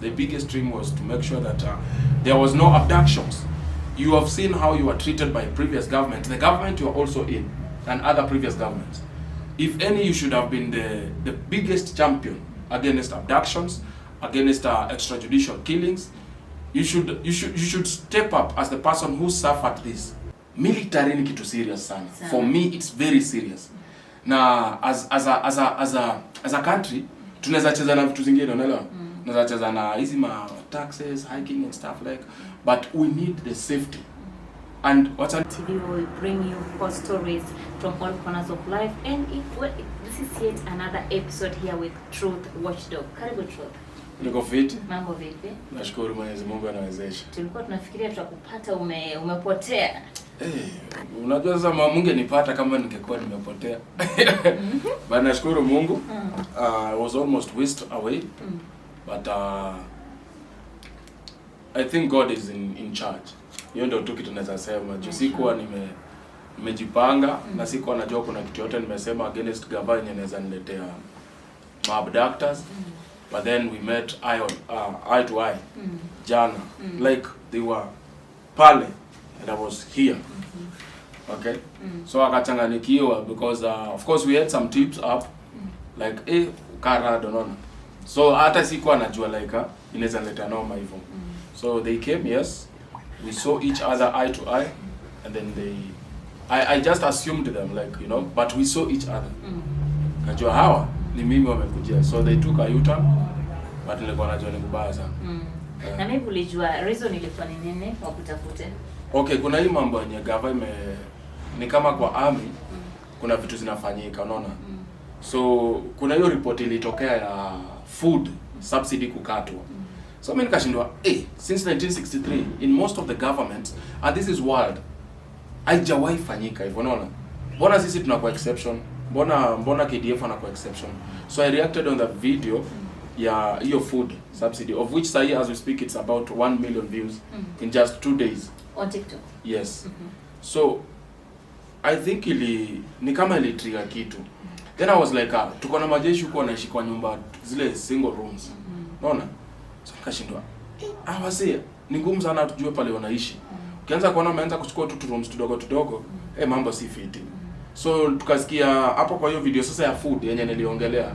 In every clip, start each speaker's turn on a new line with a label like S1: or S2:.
S1: the biggest dream was to make sure that there was no abductions. You have seen how you were treated by previous government, the government you are also in, and other previous governments. If any, you should have been the biggest champion against abductions, against extrajudicial killings. You should step up as the person who suffered this. Military ni kitu serious sana. For me, it's very serious. Na as a country, tunaweza cheza na vitu zingine, unaelewa? Tunaweza cheza na hizi ma taxes, hiking and stuff like, but we need the safety. And what's on
S2: TV will bring you hot stories from all corners of life, and this is yet another episode here with Truth Watchdog. Karibu Truth.
S1: Niko fit.
S2: Mambo vipi?
S1: Nashukuru Mwenyezi Mungu anawezesha.
S2: Tulikuwa tunafikiria tutakupata umepotea.
S1: Unajua sasa Mungu nipata kama ningekuwa nimepotea. But nashukuru Mungu. I was almost whisked away. But I think God is in charge. Hiyo ndio tu kitu naweza sema. Sikuwa nimejipanga na sikuwa najua kuna kitu yote nimesema against government inaweza niletea abductors. But then we met eye to eye. Jana. Like they were pale and I was here. Okay? So akachanganikiwa because of course we had some tips up like kara don't. So hata sikuwa najua like inaweza leta noma hivyo. So they came, yes. We saw each other eye to eye and then I just assumed them like, you know, but we saw each other. Najua hawa ni mimi wamekujia. So they took a U-turn, but nilikuwa najua ni kubaya sana.
S2: Na mimi ulijua reason ilikuwa ni nini kwa kutafute?
S1: Okay, kuna hii mambo yenye government ni kama kwa army kuna vitu zinafanyika, unaona? So kuna hiyo report ilitokea ya food subsidy kukatwa. So mimi nikashindwa, since 1963 in most of the governments, and this is world, haijawahi fanyika hivyo, unaona? Mbona sisi tunakuwa exception? Mbona KDF anakuwa exception? So I reacted on the video ya hiyo food subsidy, of which say as we speak it's about 1 million views in just 2 days
S2: on TikTok.
S1: Yes. So I think ni kama ili trigger kitu. Then I was like, tuko na majeshi huko wanaishi kwa nyumba zile single rooms. Unaona? So nikashindwa, awase ni ngumu sana tujue pale wanaishi. Ukianza kuona wameanza kuchukua tu rooms tudogo, mambo si fiti. So tukasikia hapo kwa hiyo video sasa ya food yenye niliongelea.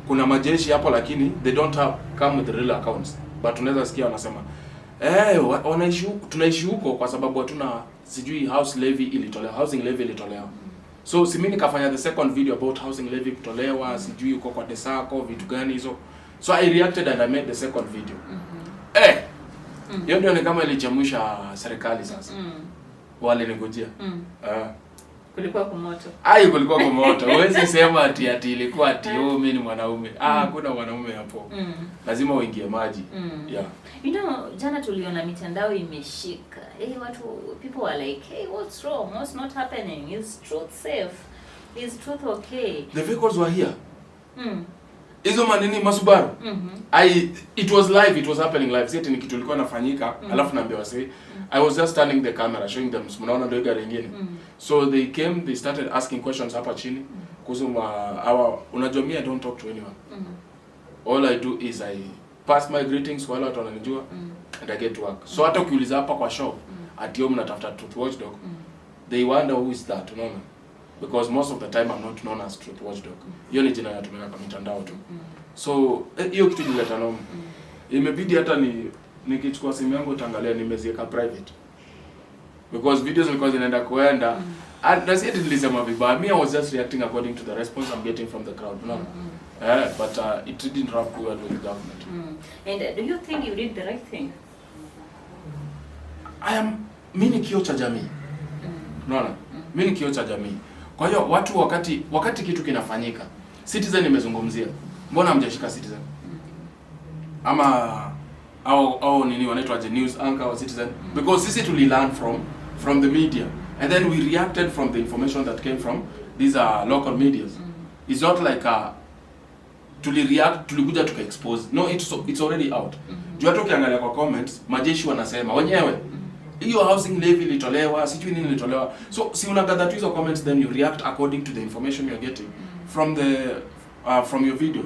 S1: Kuna majeshi hapo lakini they don't come with real accounts. But tunaweza sikia wanasema, tunaishi huko kwa sababu hatuna sijui housing levy ilitolewa. So si mimi nikafanya the second video about housing levy kutolewa, sijui uko kwa Desako vitu gani hizo. So I reacted and I made the second video. Hiyo ndio ni kama ilichemusha serikali sasa. Wale ningojea.
S2: Kulikuwa kumoto.
S1: Kulikuwa kumoto. Huwezi sema ati ilikuwa ati mimi ni mwanaume. Hakuna mwanaume hapo. Lazima uingie maji. Yeah.
S2: You know, jana tuliona mitandao imeshika. People were like, "Hey, what's wrong? What's not happening? Is truth safe? Is truth okay?"
S1: The vehicles were here. Hizo manini masubaru. It was live, it was happening live. Sasa ni kitu kilikuwa nafanyika, alafu naambia wase. I was just turning the camera showing them mnaona ndio gari nyingine. So they came, they started asking questions hapa chini. Kuhusu unajua mimi I don't talk to anyone. All I do is I pass my greetings kwa wale watu wananijua and I get to work. So hata ukiuliza hapa kwa shop ati mnatafuta Truth Watchdog, they wonder who is that, unaona? Because most of the time I'm not known as Truth Watchdog. Hiyo ni jina natumia kwa mitandao tu. So hiyo kitu ilileta noma. Imebidi hata nikichukua simu yangu utaangalia nimeziweka private. Because videos zilikuwa zinaenda kuenda and that's it nilisema vibaya. Me I was just reacting according to the response I'm getting from the crowd, you know. But it didn't wrap well with the government.
S2: And do you think you did the right thing?
S1: Mimi ni kioo cha jamii. Unaona? Mimi ni kioo cha jamii. Kwa hiyo watu wakati kitu kinafanyika, Citizen imezungumzia. Mbona hamjashika Citizen? Ama au nini wanaitwa news anchor wa Citizen? Because sisi learn from the media and then we reacted from the information that came from these local medias. It's not like tulikuja tuka-expose. No, it's already out. Juu hata ukiangalia kwa comments, majeshi wanasema wenyewe hiyo housing levy ilitolewa, sijui nini ilitolewa. So si unagather tu hizo comments then you react according to the information you're getting from your video.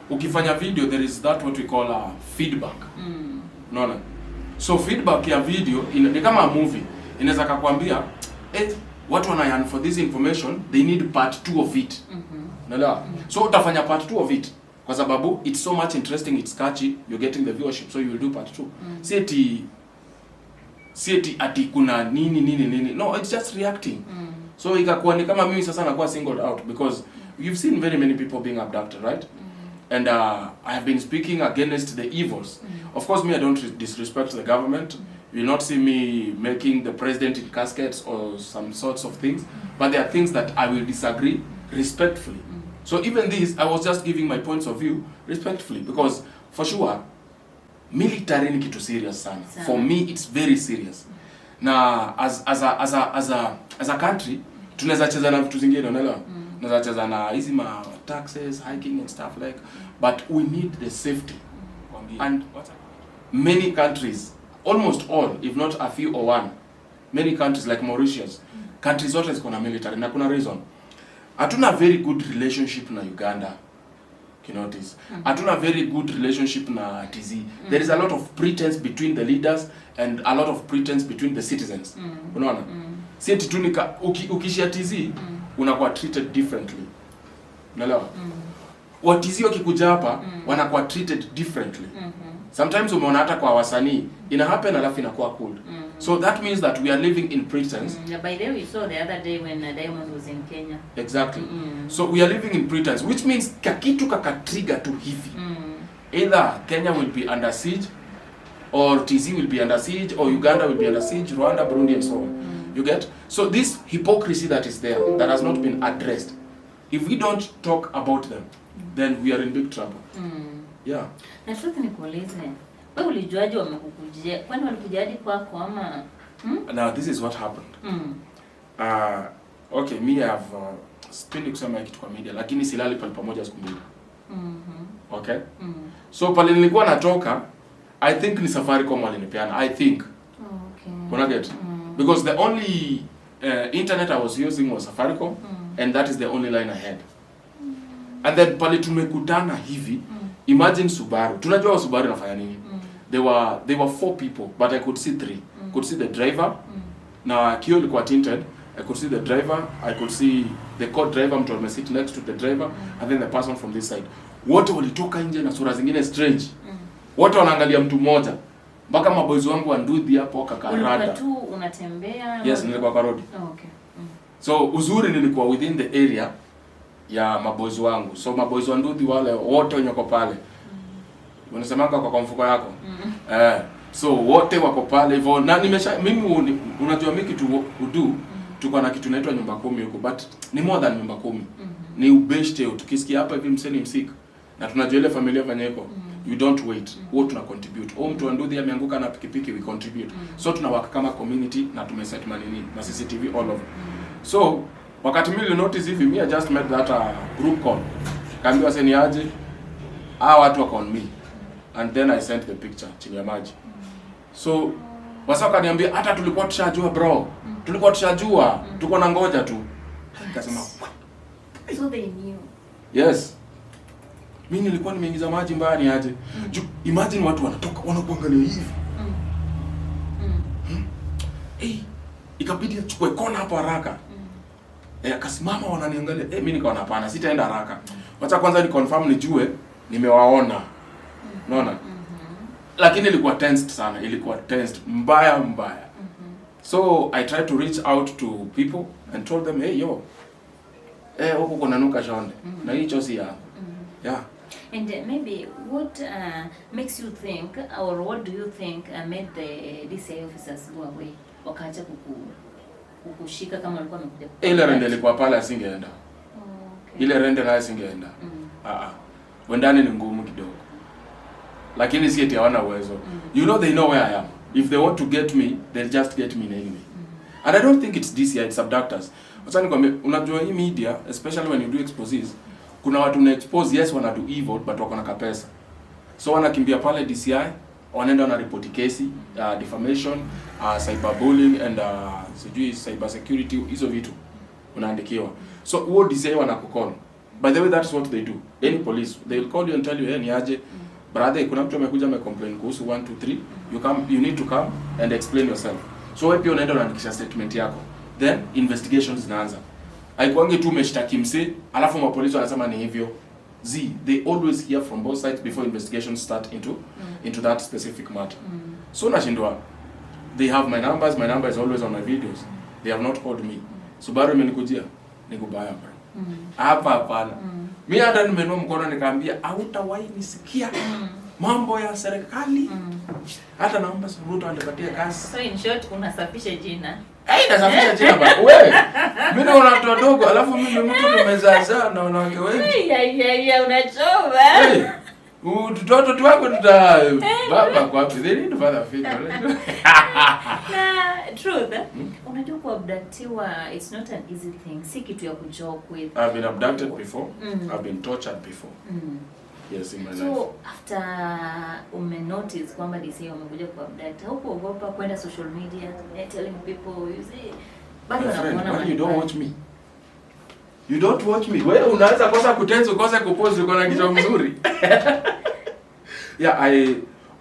S1: ukifanya video there is that what we call feedback. Unaona? So feedback ya video ni kama a movie. Inaweza kukwambia watu wana yearn for this information, they need part 2 of it. Unaelewa? So utafanya part 2 of it kwa sababu it's so much interesting, it's catchy, you're getting the viewership, so you will do part 2. Si ati kuna nini. No, it's just reacting. So ikakuwa ni kama mimi sasa nakuwa singled out because you've seen very many people being abducted, right? And I have been speaking against the evils. Of course, me, I don't disrespect the government. You will not see me making the president in caskets or some sorts of things. But there are things that I will disagree respectfully. So even this, I was just giving my points of view respectfully. Because for sure, military ni kitu serious sana. For me, it's very serious. Na as a country, tunaweza cheza na vitu zingine, unaelewa? Tunaweza cheza na hizi ma taxes, hiking and stuff like. But we need the safety. And many countries, almost all, if not a few or one, many countries like Mauritius, countries zote ziko na military na kuna reason. Hatuna very good relationship na Uganda. You notice? Hatuna very good relationship na TZ. There is a lot of pretense between the leaders and a lot of pretense between the citizens. Unaona? Si eti tu ukishia TZ unakuwa treated differently. Unaelewa? Watizi wakikuja hapa wanakuwa treated differently. Sometimes umeona hata kwa wasanii ina happen alafu inakuwa cool. So that means that we are living in pretense.
S2: Yeah, by the way, we saw the other day when Diamond was in Kenya.
S1: Exactly. So we are living in pretense, which means kakitu kakatrigger tu hivi. Either Kenya will be under siege, or TZ will be under siege, or Uganda will be under siege, Rwanda, Burundi, and so on. You get? So this hypocrisy that is there, that has not been addressed, if we don't talk about them, then we are in big trouble. Yeah.
S2: Na truth nikuulize, wewe ulijuaje wamekukujia? Kwani walikuja hadi kwako ama?
S1: Now this is what happened. Okay, me I have spendi kusema kitu kwa media, lakini silali pale pamoja siku mbili. Okay? So pale nilikuwa natoka, I think ni Safaricom walinipeana, I think.
S2: Okay.
S1: Kuna get? Because the only internet I was using was Safaricom, and that is the only line I had. And then pale tumekutana hivi, imagine Subaru. Tunajua Subaru inafanya nini? There were 4 people, but I could see 3. Could see the driver. Na kioo ilikuwa tinted. I could see the driver, I could see the co-driver, mtu amesit next to the driver, and then the person from this side. Wote walitoka nje na sura zingine strange. Wote wanaangalia mtu mmoja. Mpaka maboys wangu wa ndudhi hapo kakarada.
S2: Ulikuwa tu unatembea?
S1: Yes, nilikuwa kwa road.
S2: Okay.
S1: So uzuri nilikuwa within the area ya maboys wangu. So maboys wa ndudhi wale wote wenye wako pale. Unasemanga kwa mfuko yako. So wote wako pale hivyo na mimi unajua mimi kitu udu tuko na kitu inaitwa nyumba 10 huko, but ni more than nyumba 10. Ni ubeshte, tukisikia hapa hivi mseni msika na tunajua ile familia fanya iko. You don't wait. Wote tuna contribute. Mtu andudhi ameanguka na pikipiki, we contribute. So tunawaka kama community na tumeset manini na CCTV all over. So wakati mimi notice hivi, me I just made that group call. Kaambiwa seni aje, watu wako on me. And then I sent the picture chini ya maji. So wasaka niambia hata tulikuwa tushajua bro. Tulikuwa tushajua. Tuko na ngoja tu. Nikasema
S2: so they knew.
S1: Yes. Mimi nilikuwa nimeingiza maji mbaya ni aje. Imagine watu wanatoka wanakuangalia hivi. Ikabidi achukue kona hapo haraka. Akasimama wananiangalia. Mimi nikaona hapana, sitaenda haraka. Wacha kwanza ni confirm nijue nimewaona. Unaona? Lakini ilikuwa tensed sana, ilikuwa tensed mbaya. So I tried to reach out to people and told them, hey yo, huko kuna nuka shonde na hicho si yangu. Yeah.
S2: And maybe what makes you think, or what do you think made the DCI officers go away? Wakaacha kukushika kama walikuwa wamekuja.
S1: Ile rende ilikuwa pale asingeenda. Okay. Ile rende nayo asingeenda. Wendani ni ngumu kidogo. Lakini si eti hawana uwezo. You know they know where I am. If they want to get me, they'll just get me anyway. And I don't think it's DCI, it's abductors. Wacha nikwambie, unajua hii media, especially when you do exposes, kuna watu na expose, yes wana do evil, but wako na kapesa. So wanakimbia pale DCI, wanaenda na report kesi, defamation, cyberbullying and sijui cyber security, hizo vitu unaandikiwa. So huo DCI wanakukall. By the way, that's what they do. Any police, they'll call you and tell you, hey, niaje, brother, kuna mtu amekuja amecomplain kuhusu 1 2 3, you need to come and explain yourself. So wewe pia unaenda unaandikisha statement yako. Then investigations zinaanza. Haikuangi tu umeshtaki mse, alafu mapolisi wanasema ni hivyo. They always hear from both sides before investigations start into that specific matter. So nashindwa, they have my number is always on my videos. They have not called me. Subaru imenikujia, nikubaya bro. Hapa hapana. Mimi hata nimenua mkono nikaambia hautawahi nisikia mambo ya serikali. Hata naomba Ruto anipatie kazi.
S2: So in short unasafisha jina.
S1: Nasafisha jina bwana. Wewe. Mimi naona watu wadogo alafu mimi mtu nimezaza na wanawake wengi.
S2: Ya unachoma.
S1: Mtoto tu wako baba kwa wapi? They need father figure.
S2: Truth. Unajua kuabductiwa, it's not an easy thing. Si kitu ya kujoke with.
S1: I've been abducted before. I've been tortured before. Yes, in my life.
S2: So after notice kwamba DCI wamekuja kuabduct, haukuogopa kwenda social media telling people you see bado wanakuona.
S1: You don't watch me. You don't watch me. Wewe unaanza kosa kutenzo kosa kupose uko na kichwa mzuri. Yeah,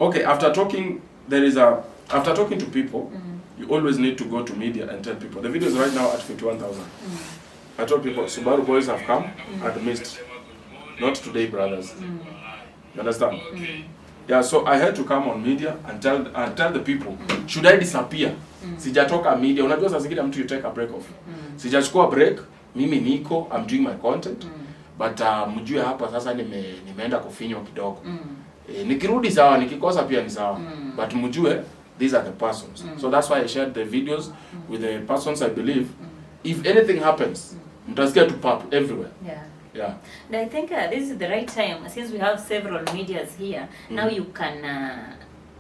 S1: after talking to people, you always need to go to media and tell people. The video is right now at 51,000. I told people Subaru boys have come and missed. Not today, brothers. You understand? Yeah, so I had to come on media and tell the people, should I disappear? Sijatoka media. Unajua sasa zingine mtu you take a break off. Sijachukua break. Mimi niko, I'm doing my content. But mjue hapa sasa nimeenda kufinywa kidogo. Nikirudi sawa, nikikosa pia ni sawa. But mjue these are the persons. So that's why I shared the videos with the persons I believe. If anything happens, mtasikia to pop everywhere. Yeah.
S2: And I think this is the right time, since we have several medias here. Now you can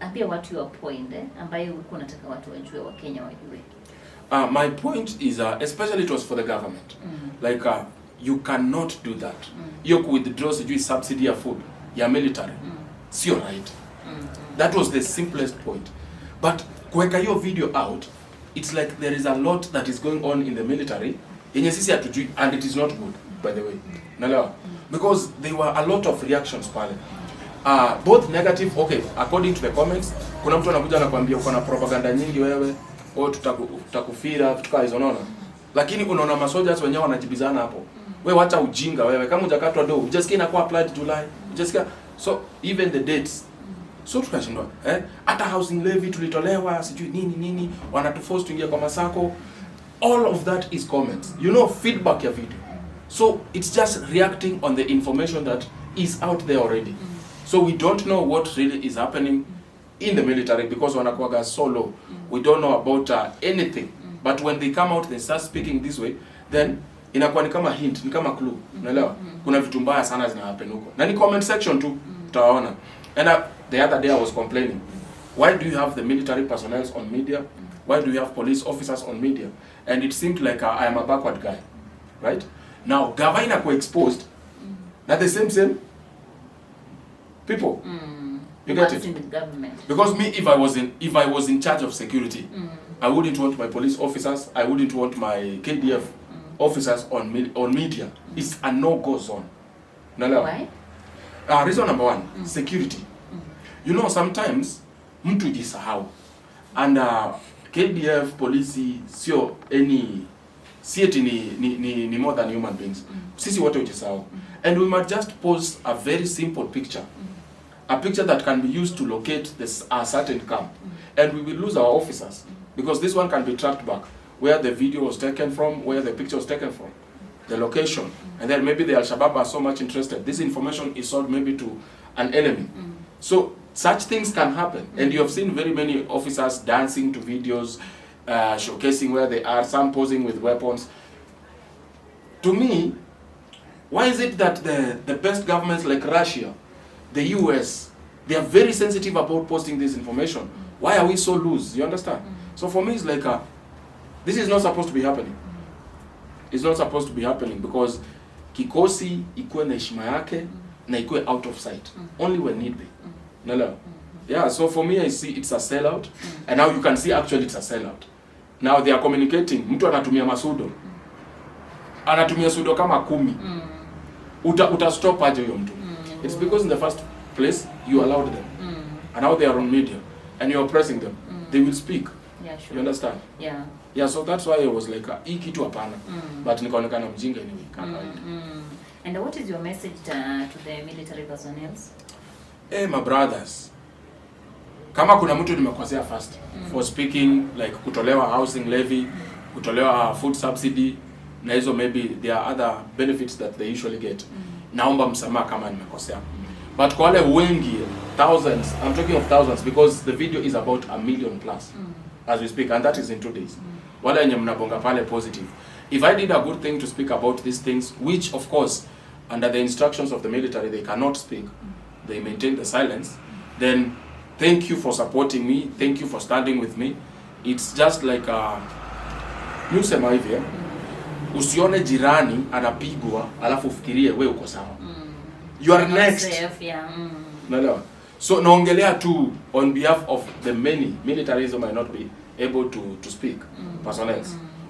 S2: ambia watu your point ambayo ulikuwa unataka watu wajue, wa Kenya wajue.
S1: My point is, especially it was for the government. Like, you cannot do that. You withdraw subsidy of food, your military. It's your right. That was the simplest point. But kuweka hiyo video out, it's like there is a lot that is going on in the military, yenye sisi hatujui, and it is not good, by the way. Nalewa? Because there were a lot of reactions pale. Both negative, okay, according to the comments, kuna mtu anakuja anakuambia uko na propaganda nyingi wewe. Tutakufira tukaa hizo unaona, lakini unaona masoldiers wenyewe wanajibizana hapo. Wewe wacha ujinga wewe, kama hujakatwa do ujasikia inakuwa applied July, ujasikia. So even the dates, so tukashindwa hata housing levy tulitolewa sijui nini wanatuforce tuingie kwa masako. All of that is comments, you know, feedback ya video. So it's just reacting on the information that is out there already. So we don't know what really is happening in the military because wanakuwaga solo. We don't know about anything. But when they come out, they start speaking this way, then inakuwa ni kama hint, ni kama clue. Unaelewa? Kuna vitu mbaya sana zina happen huko. Na ni comment section tu utaona. And the other day I was complaining, why do you have the military personnel on media? Why do you have police officers on media? And it seemed like I am a backward guy. Right? Now, Gavaina ko exposed. Not the same people. You get it?
S2: In the government.
S1: Because me, if I was in charge of security, I wouldn't want my police officers, I wouldn't want my KDF officers on media. It's a no-go zone.
S2: Why?
S1: Reason number one, security. You know, sometimes mtu jisahau. And KDF, police, sio any, see it ni more than human beings. Sisi wote ujisahau. And we might just post a very simple picture. A picture that can be used to locate a certain camp. And we will lose our officers. Because this one can be tracked back. Where the video was taken from, where the picture was taken from. The location. And then maybe the Al-Shabaab are so much interested. This information is sold maybe to an enemy. So such things can happen. And you have seen very many officers dancing to videos, showcasing where they are, some posing with weapons. To me, why is it that the best governments like Russia, the US, they are very sensitive about posting this information? Why are we so loose? You understand? So for me, it's like, this is not supposed to be happening. It's not supposed to be happening because kikosi ikuwe na heshima yake na ikuwe out of sight. Only when need be. Nala. Yeah, so for me, I see it's a sellout. And now you can see actually it's a sellout. Now they are communicating. Mtu anatumia masudo. Anatumia sudo kama 10. uta stop aje huyo mtu. It's because in the first place you allowed them. And now they are on media and you're oppressing them. They will speak.
S2: Yeah, sure.
S1: You understand?
S2: Yeah.
S1: Yeah, so that's why I was like, hii kitu hapana. But nikaonekana mjinga anyway, kama
S2: And what is your message to the military personnel?
S1: My brothers. Kama kuna mtu nimekosea first for speaking like kutolewa housing levy, kutolewa food subsidy, na hizo maybe there are other benefits that they usually get. Naomba msamaha kama nimekosea. But kwa wale wengi, thousands, I'm talking of thousands because the video is about 1 million plus as we speak, and that is in 2 days. Wale wenye mnabonga pale positive. If I did a good thing to speak about these things, which of course under the instructions of the military they cannot speak, they maintain the silence, then thank you for supporting me, thank you for standing with me. It's just like nusema hivi, usione jirani anapigwa alafu ufikirie wewe uko sawa. You are next. Naelewa. So naongelea tu on behalf of the many militaries who might not be able to speak, personnel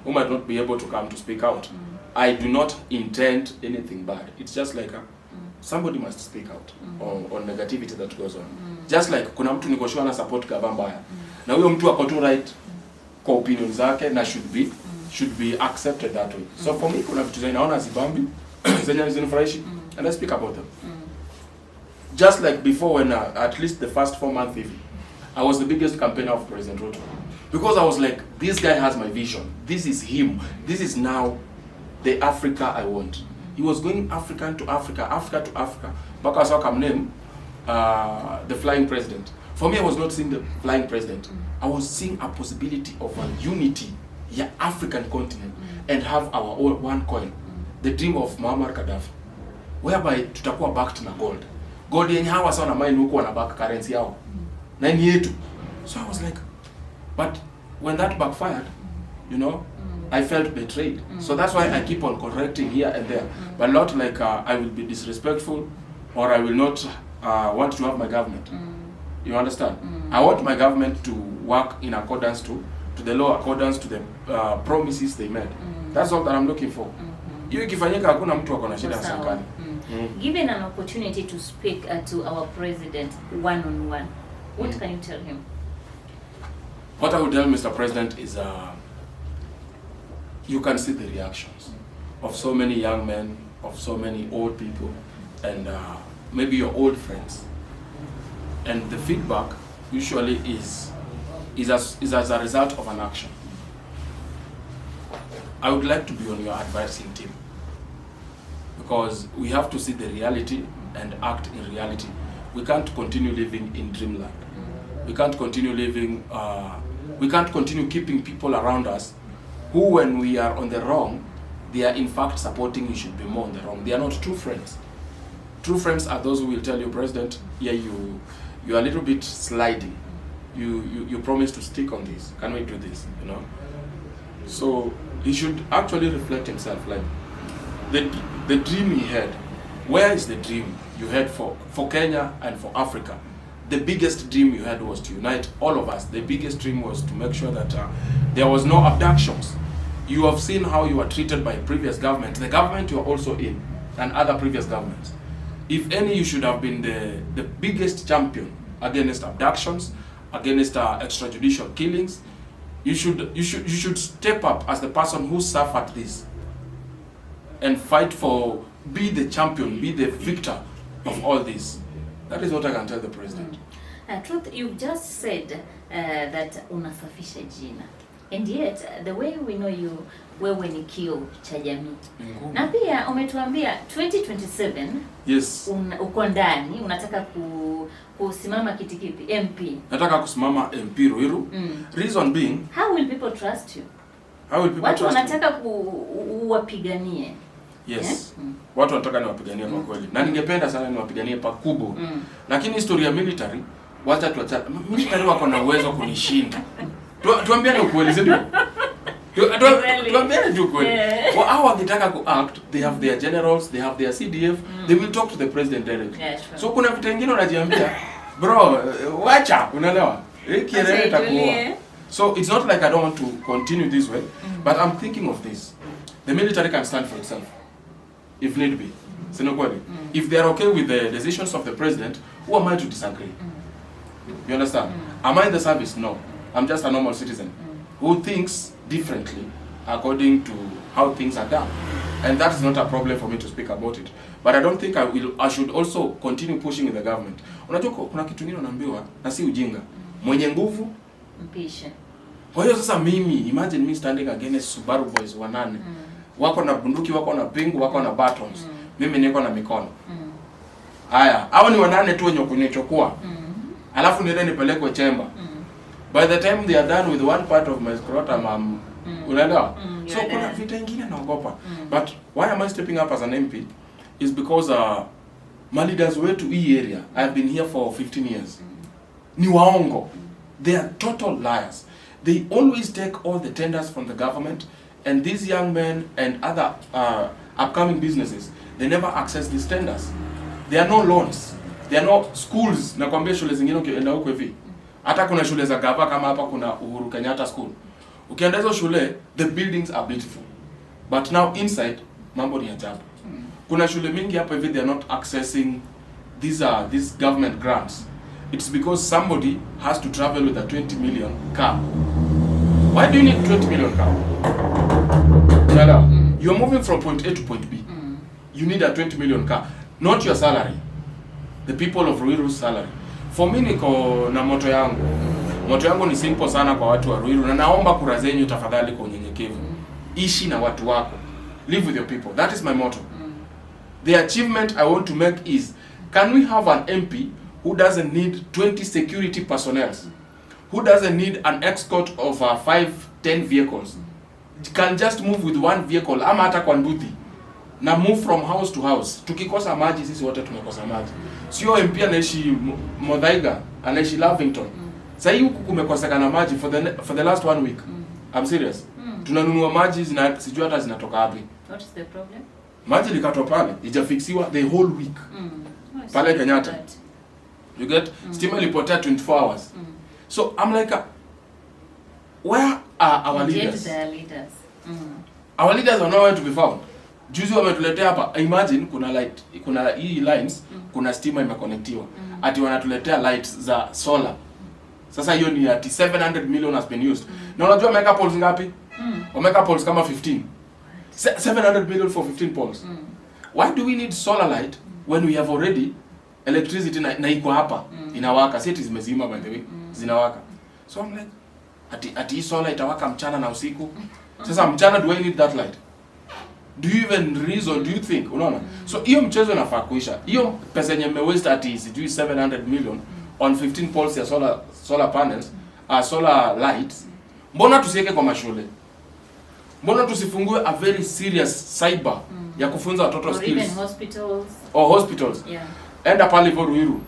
S1: who might not be able to come to speak out. I do not intend anything bad. It's just like somebody must speak out on negativity that goes on. Just like kuna mtu niko sure ana support gava mbaya. Na huyo mtu ako tu right kwa opinion zake na should be accepted that way. So for me kuna vitu zinaona zibambi zenye zinifurahishi and I speak about them. Just like before when at least the first 4 months even, I was the biggest campaigner of President Ruto. Because I was like, this guy has my vision. This is him. This is now the Africa I want. He was going African to Africa, Africa to Africa. Back as I name the flying president. For me, I was not seeing the flying president. I was seeing a possibility of a unity, African continent, and have our own one coin. The dream of Muammar Gaddafi, whereby tutakuwa backed na gold. Gold yenye hawa sana mine huko wana back currency yao. Na ni yetu. So I was like, but when that backfired, you know, I felt betrayed. So that's why I keep on correcting here and there. But not like I will be disrespectful or I will not want to have my government. You understand? I want my government to work in accordance to the law, accordance to the promises they made. That's all that I'm looking for. Hiyo ikifanyika hakuna mtu akona shida na serikali.
S2: Given an opportunity to speak to our president one-on-one, what can you tell him?
S1: What I would tell Mr. President is you can see the reactions of so many young men, of so many old people, and maybe your old friends. And the feedback usually is as a result of an action. I would like to be on your advising team because we have to see the reality and act in reality. We can't continue living in dreamland. We can't continue living, we can't continue keeping people around us who, when we are on the wrong, they are in fact supporting you should be more on the wrong. They are not true friends. True friends are those who will tell you, President, yeah, you are a little bit sliding. You promised to stick on this. Can we do this? You know. So he should actually reflect himself. Like the dream he had. Where is the dream you had for Kenya and for Africa? The biggest dream you had was to unite all of us. The biggest dream was to make sure that there was no abductions. You have seen how you were treated by previous government, the government you are also in, and other previous governments. If any, you should have been the biggest champion against abductions, against extrajudicial killings. You should step up as the person who suffered this and fight for, be the champion, be the victor of all this. That is what I can tell the president.
S2: Truth, you've just said that unasafisha jina. And yet, the way we know you, wewe ni kioo cha jamii. Na pia umetuambia 2027
S1: yes,
S2: uko ndani unataka kusimama kiti kipi? MP.
S1: Nataka kusimama MP Ruiru. Reason being,
S2: how will people trust you?
S1: How will people
S2: watu
S1: trust
S2: wanataka kuwapiganie.
S1: Yes. Watu wanataka niwapiganie kwa kweli. Na ningependa sana niwapiganie pakubwa. Lakini historia ya military, wacha tuacha. Military wako na uwezo kunishinda. Tuambiane ukweli, sio? Tuambiane tu ukweli. Hao wakitaka ku-act, they have their generals, they have their CDF, they will talk to the president directly. Yeah, sure. So kuna vitu vingine unajiambia, bro, wacha, unaelewa? Kielele takuwa. So it's not like I don't want to continue this way, but I'm thinking of this. The military can stand for itself, if need be. Sina kweli? If they are okay with the decisions of the president, who am I to disagree? You understand? Am I in the service? No. I'm just a normal citizen who thinks differently according to how things are done. And that is not a problem for me to speak about it. But I don't think I should also continue pushing with the government. Unajua kuna kitu kingine unaambiwa na si ujinga. Mwenye nguvu
S2: mpishe.
S1: Kwa hiyo sasa mimi, imagine me standing against Subaru boys wanane. Wako na bunduki, wako na pingu, wako na batons. Mimi niko na mikono. Haya, hao ni wanane tu wenye kunichukua. Alafu niende nipelekwe chemba. By the time they are done with one part of my scrotum, unaelewa? So kuna vita ingine naogopa. But why am I stepping up as an MP? Is because my leaders wetu hii area, I have been here for 15 years. Ni waongo. They are total liars. They always take all the tenders from the government, and these young men and other upcoming businesses, they never access these tenders. There are no loans. There are no schools. Nakwambia shule zingine ukienda huko hivi. Hata kuna shule za gava kama hapa kuna Uhuru Kenyatta School. Ukienda hizo shule, the buildings are beautiful. But now inside, mambo ni ajabu. Kuna shule mingi hapa hivi, they are not accessing these government grants. It's because somebody has to travel with a 20 million car. Why do you need 20 million car? You're moving from point A to point B. You need a 20 million car. Not your salary. The people of Ruiru's salary. For me niko na moto yangu. Moto yangu ni simple sana kwa watu wa Ruiru. Na naomba kura zenyu tafadhali kwa unyenyekevu. Ishi na watu wako. Live with your people. That is my motto. The achievement I want to make is, can we have an MP who doesn't need 20 security personnel, who doesn't need an escort of 5-10 vehicles, can just move with one vehicle, ama hata kwa nduthi, na move from house to house. Tukikosa maji sisi wote tumekosa maji. Sio MP anaishi Modhaiga, anaishi Lavington. Sasa hii huku kumekosekana maji for the last 1 week. I'm serious. Tunanunua maji sijui hata zinatoka wapi.
S2: What is the problem?
S1: Maji likatwa pale, ijafixiwa the whole week. Pale Kenyatta. You get? Stima ilipotea 24 hours. So I'm like, where are our leaders? Our leaders are nowhere to be found. Juzi wametuletea hapa, imagine kuna hii lines, kuna stima imeconnectiwa. Ati wanatuletea lights za solar. Sasa hiyo ni ati 700 million has been used. Na unajua wameka poles ngapi? Wameka poles kama 15. 700 million for 15 poles. Why do we need solar light when we have already electricity na iko hapa inawaka? Seti zimezima by the way, zinawaka. So I'm like, ati hii solar itawaka mchana na usiku. Sasa mchana, do I need that light? Do you even reason, do you think? Unaona? So hiyo mchezo inafaa kuisha. Hiyo pesa yenye mmewaste ati sijui 700 million on 15 poles ya solar panels, solar lights. Mbona tusiweke kwa mashule? Mbona tusifungue a very serious cyber ya kufunza watoto skills?
S2: Or even hospitals.
S1: Or hospitals.
S2: Yeah.
S1: Enda pale hivyo Ruiru.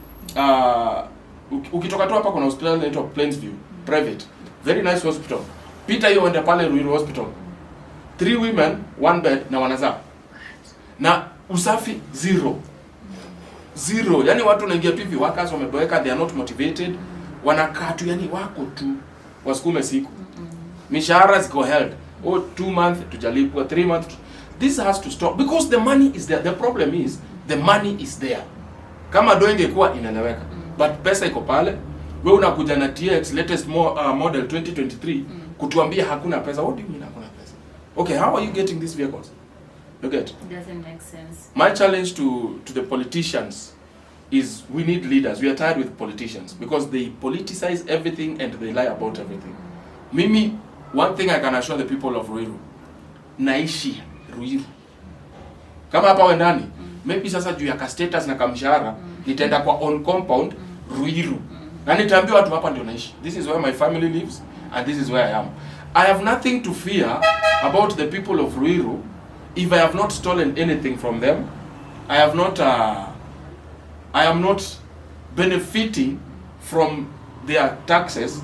S1: Ukitoka tu hapa kuna hospital inaitwa Plainsview, private. Very nice hospital. Pita hiyo enda pale Ruiru Hospital. 3 women, 1 bed na wanazaa. Na usafi zero. Yaani watu wanaingia tu hivi, workers wameboeka, they are not motivated. Wanakaa tu, yani wako tu wasukume siku. Mishahara ziko held. 2 months tujalipwa, 3 months. This has to stop because the money is there. The problem is the money is there. Kama do ingekuwa inaeleweka. But pesa iko pale. Wewe unakuja na TX latest model 2023 kutuambia hakuna pesa. What do you mean hakuna pesa? Okay, how are you getting these vehicles? You get?
S2: It doesn't make sense.
S1: My challenge to the politicians is we need leaders. We are tired with politicians because they politicize everything and they lie about everything. Mimi, one thing I can assure the people of Ruiru, naishi Ruiru. Kama hapa wendani, maybe sasa juu ya ka status na kamshahara, nitaenda kwa on compound Ruiru. Na nitaambia watu hapa ndio naishi. This is where my family lives and this is where I am. I have nothing to fear about the people of Ruiru if I have not stolen anything from them. I am not benefiting from their taxes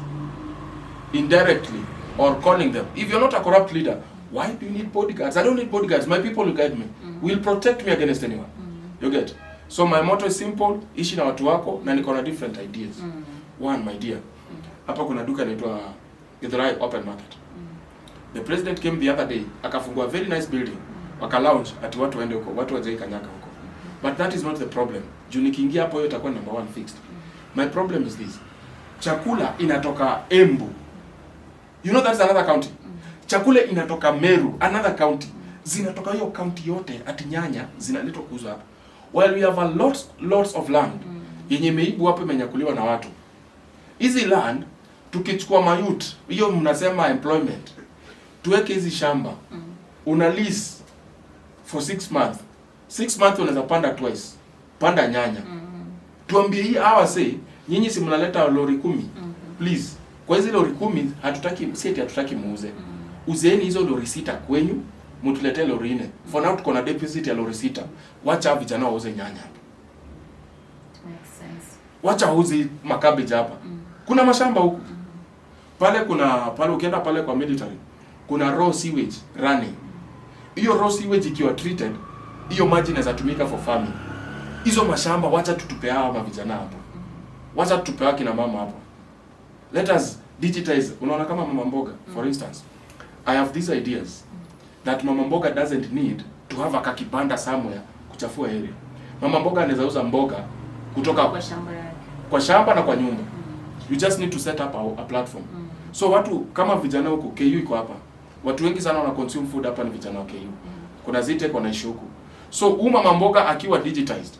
S1: indirectly or calling them. If you're not a corrupt leader, why do you need bodyguards? I don't need bodyguards. My people will guide me. Will protect me against anyone. You get? So my motto is simple, ishi na watu wako na niko na different ideas. One, my dear. Hapa kuna duka inaitwa Githurai Open Market. The president came the other day, akafungua very nice building. Waka lounge ati watu waende huko, watu waje Kanyaka huko. But that is not the problem. Juu nikiingia hapo hiyo itakuwa number 1 fixed. My problem is this. Chakula inatoka Embu. You know that's another county. Chakula inatoka Meru, another county. Zinatoka hiyo county yote ati nyanya zinaletwa kuuzwa hapa. While we have a lots of land yenye imeibu hapo imenyakuliwa na watu. Hizi land tukichukua mayut, hiyo mnasema employment. Tuweke hizi shamba. Una lease for 6 months. 6 months unaweza panda twice. Panda nyanya. Tuambie hii hawa say nyinyi si mnaleta lori 10. Please. Kwa hizo lori 10 hatutaki muuze. Uzeeni hizo lori 6 kwenyu, mtuletee lori 4. For now tuko na deficit ya lori 6. Wacha vijana wauze nyanya hapa.
S2: Makes sense.
S1: Wacha wauze makabeji hapa. Kuna mashamba huku. Pale ukienda pale kwa military, kuna raw sewage running. Hiyo raw sewage ikiwa treated, hiyo maji inaweza tumika for farming. Hizo mashamba wacha tutupe hawa vijana hapo. Wacha tutupe kina mama hapo. Let us digitize. Unaona kama mama mboga, for instance. I have these ideas that mama mboga doesn't need to have a kakibanda somewhere kuchafua area. Mama mboga anaweza uza mboga kutoka kwa shamba na kwa nyumba. You just need to set up a platform. So watu kama vijana huko KU iko hapa. Watu wengi sana wana consume food hapa ni vijana wa KU. Kuna zite kuna ishi huko. So mama mboga akiwa digitized.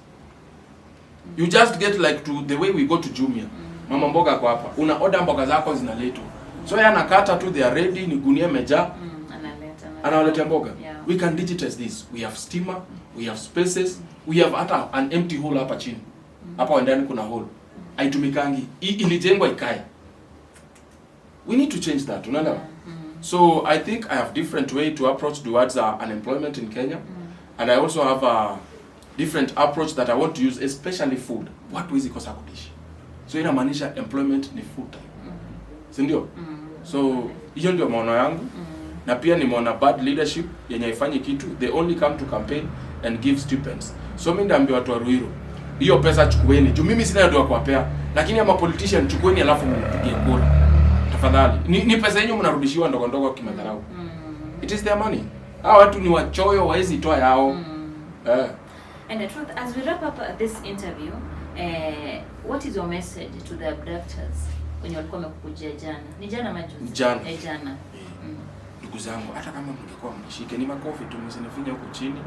S1: You just get like to the way we go to Jumia. Mama mboga kwa hapa. Una order mboga zako zinaletwa. So yeye anakata tu they are ready, ni gunia imejaa. Analeta mboga.
S2: Yeah.
S1: We can digitize this. We have steamer, we have spaces, we have hata an empty hole hapa chini. Hapa ndani kuna hole. Haitumikangi. Ilijengwa ikae. We need to change that, unaelewa? So I think I have different way to approach towards unemployment in Kenya. And I also have a different approach that I want to use, especially food. Watu hizi kosa kudishi. So inamaanisha employment ni full time. Si ndio? So hiyo ndio maono yangu. Na pia nimeona bad leadership yenye haifanyi kitu. They only come to campaign and give stipends. So mimi ndaambia watu wa Ruiru, hiyo pesa chukueni. Juu mimi sina ndio kuwapea. Lakini ama politician chukueni alafu mpigie kura. Tafadhali. Ni pesa yenu mnarudishiwa ndogo ndogo kimadharau. It is their money. Hao watu ni wachoyo, waezi toa yao.
S2: And the truth, as we wrap up this interview, what is your message to the abductors when walikuwa wamekukujia jana? Ni jana majuzi?
S1: Jana.
S2: Jana.
S1: Ndugu zangu, hata kama mngekuwa mnishike ni makofi tu msinifinya huko chini.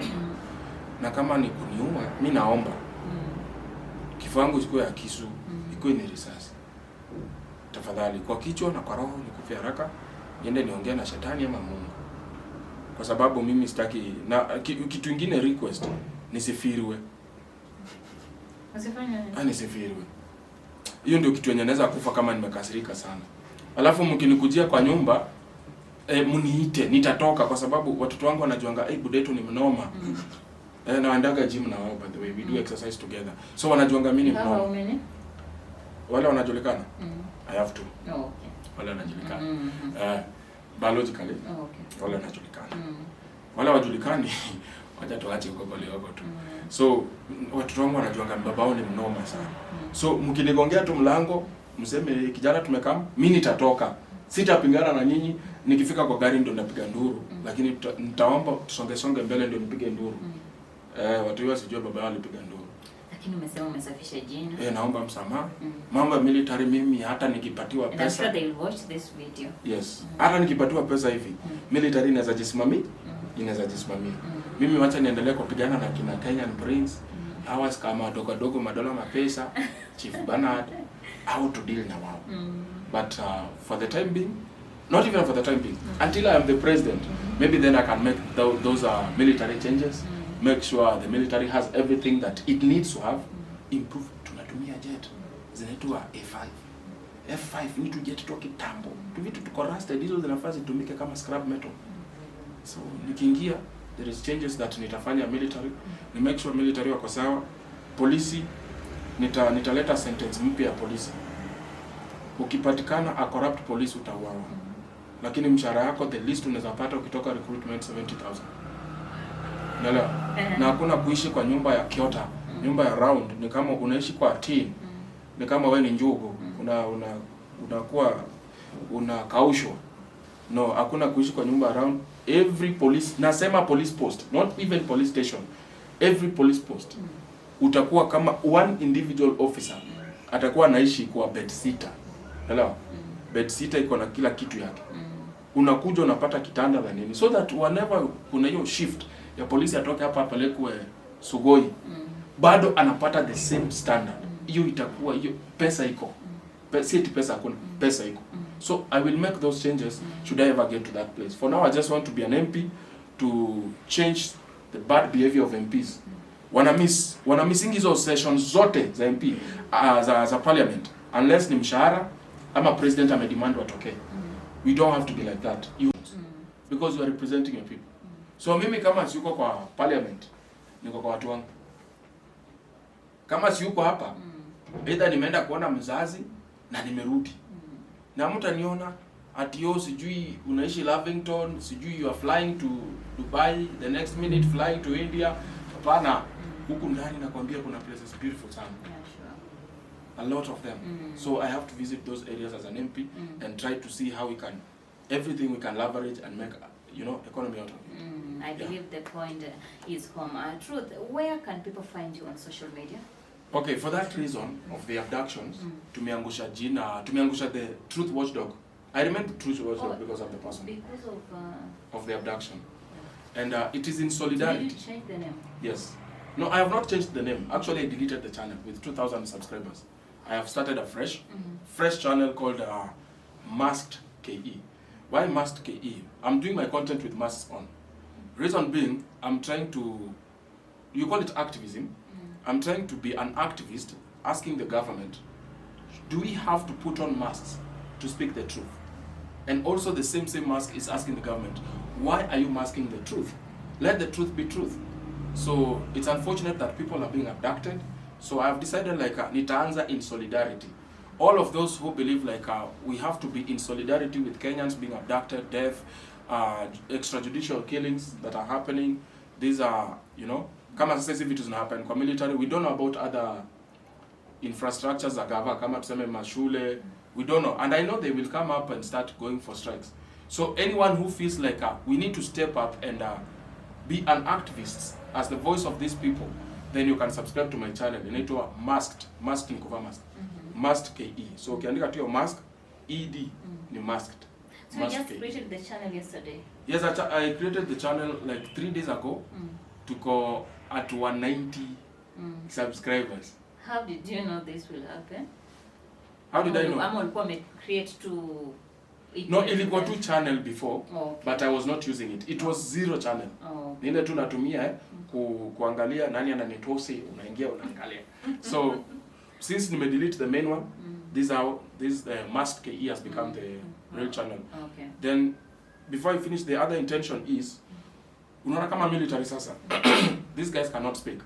S1: Na kama ni kuniua, mimi naomba. Kifo yangu isikuwe ya kisu, ikuwe ni risasi. Tafadhali, kwa kichwa na kwa roho nikufe haraka, niende niongee na shetani ama Mungu. Kwa sababu mimi sitaki na kitu kingine request nisifiriwe.
S2: Usifanye nini?
S1: Nisifiriwe. Hiyo ndio kitu yenye naweza kufa kama nimekasirika sana. Alafu mkinikujia kwa nyumba mniite, nitatoka kwa sababu watoto wangu wanajuanga budeto ni mnoma. Naendaga gym na wao, by the way we do exercise together. So wanajuanga mimi ni mnoma. Wale wanajulikana? I have to.
S2: Okay.
S1: Wale wanajulikana. Biologically.
S2: Okay.
S1: Wale wanajulikana. Wale wajulikani wacha tuache huko pale wako tu. So watoto wangu wanajuanga baba wao ni mnoma sana. So mkinigongea tu mlango, mseme kijana tumekaa, mimi nitatoka. Sitapingana na nyinyi, nikifika kwa gari ndio napiga nduru, lakini nitaomba tusonge mbele ndio nipige nduru. Watu wasijue baba yao alipiga nduru.
S2: Lakini umesema umesafisha jina.
S1: Naomba msamaha. Mambo ya military mimi hata nikipatiwa pesa.
S2: And I'm sure they will watch this video.
S1: Yes. Hata nikipatiwa pesa hivi, military inaweza jisimamia, inaweza jisimamia. Mimi wacha niendelee kupigana na kina Kenyan Prince, hours kama dogo madola mapesa, Chief Bernard, how to deal na wao. But for the time being, not even for the time being, until I am the president, maybe then I can make those military changes, make sure the military has everything that it needs to have, improve. Tunatumia jet zinaitwa F5 ni tu jet tu kitambo, tu vitu tuko rusted, hizo zinafaa zitumike kama scrap metal. So nikiingia, there is changes that nitafanya military, ni make sure military wako sawa. Polisi nitaleta sentence mpya ya polisi. Ukipatikana a corrupt police utauawa. Lakini mshahara yako the least unaweza pata ukitoka recruitment 70,000. Unaelewa? Na hakuna kuishi kwa nyumba ya kiota, nyumba ya round, ni kama unaishi kwa tin. Ni kama wewe ni njugu, unakuwa unakaushwa. No, hakuna kuishi kwa nyumba ya round. Every police, nasema police post, not even police station. Every police post utakuwa kama one individual officer atakuwa anaishi kwa bed sitter. Hello? Bed sitter iko na kila kitu yake. Unakuja unapata kitanda na nini, so that whenever kuna hiyo shift ya polisi atoke hapa apelekwe Sugoi, bado anapata the same standard. Hiyo itakuwa hiyo pesa iko. Pesa hakuna, pesa iko. So I will make those changes should I ever get to that place. For now I just want to be an MP to change the bad behavior of MPs. Wana missing hizo sessions zote za MP za parliament unless ni mshahara ama president amedemand watoke. We don't have to be like that. Because you are representing your people. So mimi kama siyuko kwa parliament, niko kwa watu wangu. Kama siyuko hapa, either nimeenda kuona mzazi na nimerudi. Na mtaniona ati yo sijui unaishi Lavington, sijui you are flying to Dubai, the next minute flying to India. Hapana, huku ndani nakwambia kuna places beautiful sana. A lot of them. So I have to visit those areas as an MP and try to see how we can, everything we can leverage and make, economy out of it.
S2: I believe the point is home. Truth, where can people find you on social media?
S1: Okay, for that reason of the abductions, tumeangusha the Truth Watchdog. I remember Truth Watchdog because of the person.
S2: Because
S1: of the abduction. And it is in solidarity.
S2: Did you change the name?
S1: Yes. No, I have not changed the name. Actually, I deleted the channel with 2,000 subscribers. I have started a fresh channel called Masked KE. Why Masked KE? I'm doing my content with masks on. Reason being, I'm trying to, you call it activism. I'm trying to be an activist asking the government, do we have to put on masks to speak the truth? And also the same mask is asking the government, why are you masking the truth? Let the truth be truth. So it's unfortunate that people are being abducted. So I've decided nitaanza in solidarity. All of those who believe we have to be in solidarity with Kenyans being abducted, death, extrajudicial killings that are happening. These are, kama sasa hivi vitu zinahappen kwa military, we don't know about other infrastructures za gava kama tuseme mashule, we don't know. And I know they will come up and start going for strikes. So anyone who feels we need to step up and be an activist as the voice of these people, then you can subscribe to my channel. Inaitwa Masked ni kuva mask. Masked KE. So ukiandika tu mask ED ni Masked.
S2: So you just created the channel yesterday?
S1: Yes, I created the channel 3 days ago. To go at 190 subscribers.
S2: How did you know this will happen?
S1: How did I know?
S2: I'm on create to.
S1: No, ilikuwa tu channel before,
S2: okay.
S1: But I was not using it. It was 0 channel.
S2: Okay.
S1: Nile tu natumia kuangalia nani ananitosi, unaingia unaangalia. So since nime delete the main one, this Masked KE has become the real channel.
S2: Okay.
S1: Then before I finish, the other intention is unaona kama military sasa. These guys cannot speak.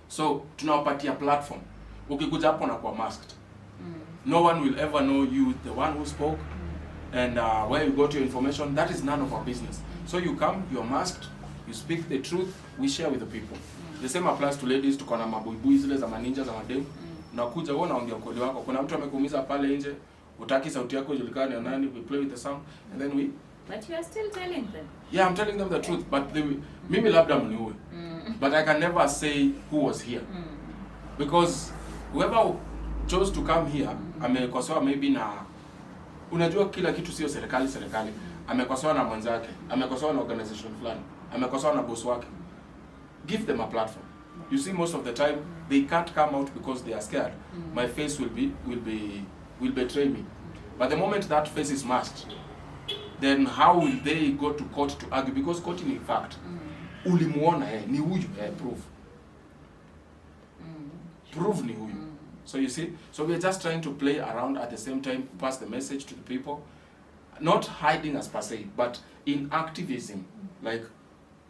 S1: So tunawapatia platform. Ukikuja hapo na kwa masked. No one will ever know you the one who spoke and where you got your information. That is none of our business. So you come, you're masked, you speak the truth, we share with the people. The same applies to ladies. Tuko na mabuibui zile za maninja za madem. Unakuja wewe unaongea ukweli wako. Kuna mtu amekuumiza pale nje, utaki sauti yako ijulikane na nani, we play with the sound and then we.
S2: But you are still telling them.
S1: Yeah, I'm telling them the truth, but mimi labda mniue. But I can never say who was here. Because whoever chose to come here, amekosoa maybe na, unajua kila kitu sio serikali. Amekosoa na mwenzake, amekosoa na organization fulani, amekosoa na boss wake. Give them a platform. You see, most of the time they can't come out because they are scared. My face will betray me. But the moment that face is masked, then how will they go to court to argue? Because court in fact, ulimuona ni huyu, proof. Proof ni huyu. So you see, so we are just trying to play around at the same time, pass the message to the people, not hiding as per se, but in activism,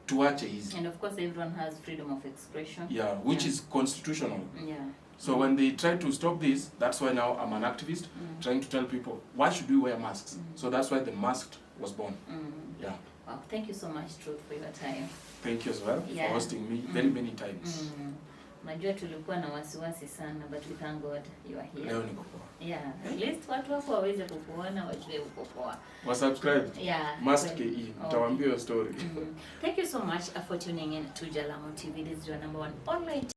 S1: tuache hizi.
S2: And of course, everyone has freedom of expression.
S1: Yeah, which is constitutional.
S2: Yeah.
S1: So when they try to stop this, that's why now I'm an activist, trying to tell people, why should we wear masks? So that's why the Masked was born. Yeah.
S2: Wow, thank you so much, Truth, for your time.
S1: Thank you as well for hosting me very many times.
S2: Najua tulikuwa na wasiwasi sana, but we thank God you are here.
S1: Leo niko poa.
S2: Yeah, at least watu wako waweze kukuona, wajue uko poa.
S1: Wa subscribe.
S2: Yeah.
S1: Masked KE. Nitawaambia your story.
S2: Thank you so much for tuning in to Jalamo TV. This is your #1 online